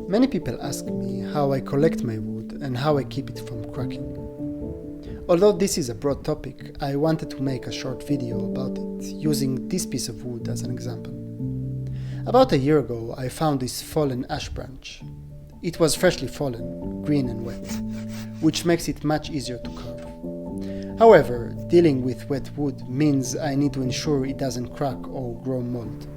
Many people ask me how I collect my wood and how I keep it from cracking. Although this is a broad topic, I wanted to make a short video about it, using this piece of wood as an example. About a year ago, I found this fallen ash branch. It was freshly fallen, green and wet, which makes it much easier to carve. However, dealing with wet wood means I need to ensure it doesn't crack or grow mold.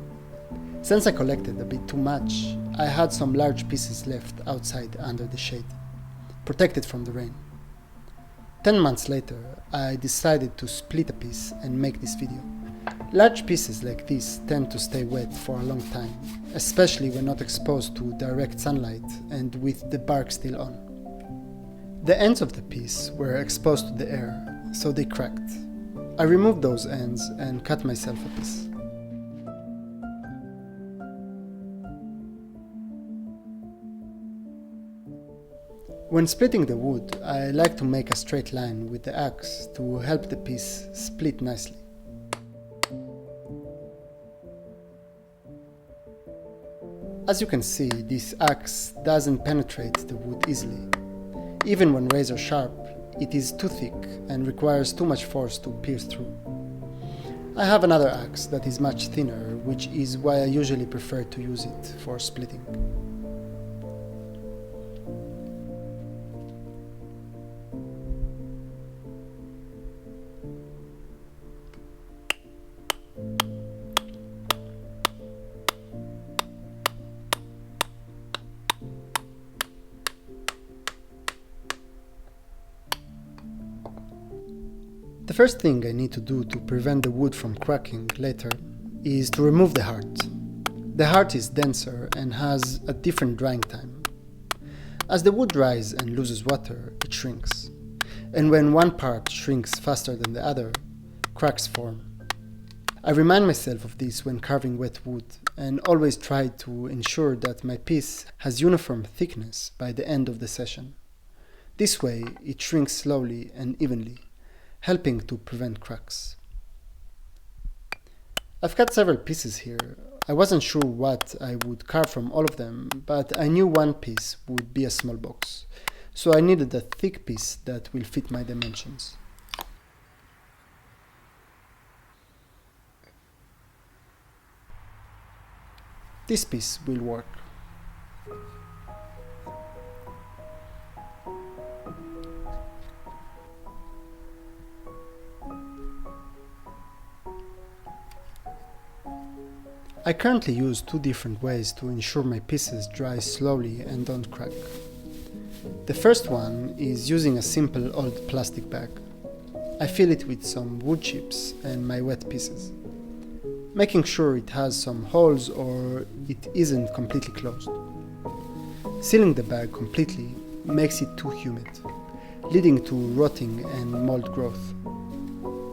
Since I collected a bit too much, I had some large pieces left outside under the shade, protected from the rain. 10 months later, I decided to split a piece and make this video. Large pieces like this tend to stay wet for a long time, especially when not exposed to direct sunlight and with the bark still on. The ends of the piece were exposed to the air, so they cracked. I removed those ends and cut myself a piece. When splitting the wood, I like to make a straight line with the axe to help the piece split nicely. As you can see, this axe doesn't penetrate the wood easily. Even when razor sharp, it is too thick and requires too much force to pierce through. I have another axe that is much thinner, which is why I usually prefer to use it for splitting. The first thing I need to do to prevent the wood from cracking later is to remove the heart. The heart is denser and has a different drying time. As the wood dries and loses water, it shrinks. And when one part shrinks faster than the other, cracks form. I remind myself of this when carving wet wood and always try to ensure that my piece has uniform thickness by the end of the session. This way, it shrinks slowly and evenly, helping to prevent cracks. I've cut several pieces here. I wasn't sure what I would carve from all of them, but I knew one piece would be a small box, so I needed a thick piece that will fit my dimensions. This piece will work. I currently use two different ways to ensure my pieces dry slowly and don't crack. The first one is using a simple old plastic bag. I fill it with some wood chips and my wet pieces, making sure it has some holes or it isn't completely closed. Sealing the bag completely makes it too humid, leading to rotting and mold growth.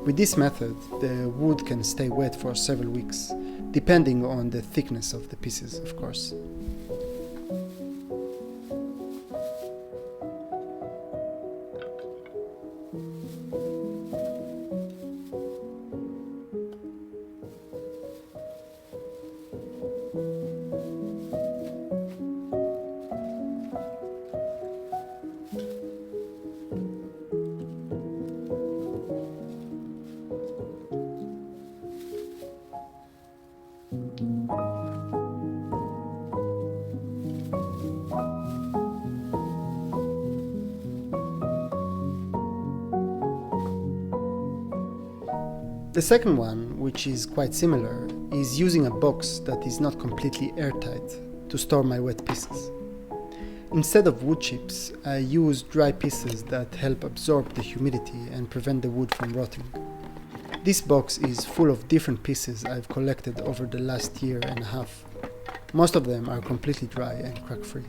With this method, the wood can stay wet for several weeks, depending on the thickness of the pieces, of course. The second one, which is quite similar, is using a box that is not completely airtight to store my wet pieces. Instead of wood chips, I use dry pieces that help absorb the humidity and prevent the wood from rotting. This box is full of different pieces I've collected over the last year and a half. Most of them are completely dry and crack-free.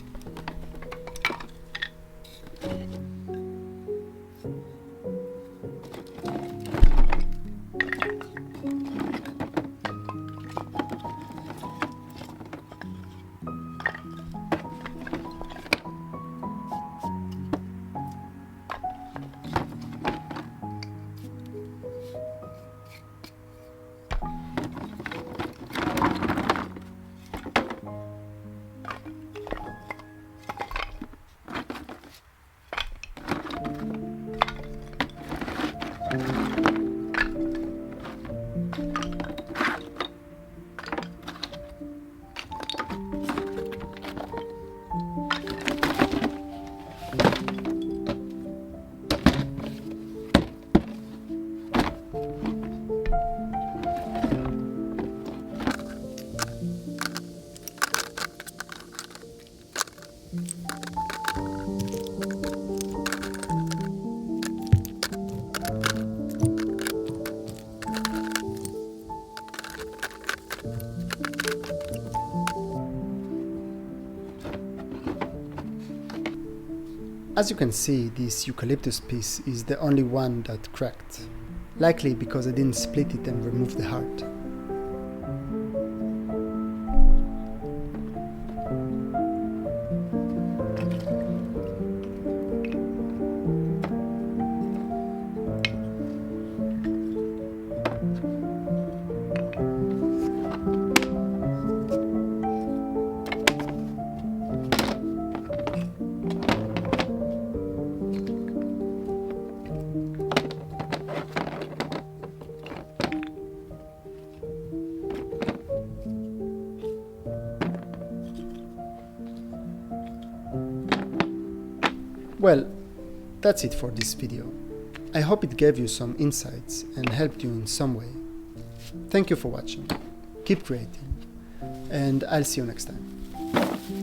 As you can see, this eucalyptus piece is the only one that cracked, likely because I didn't split it and remove the heart. Well, that's it for this video. I hope it gave you some insights and helped you in some way. Thank you for watching. Keep creating, and I'll see you next time.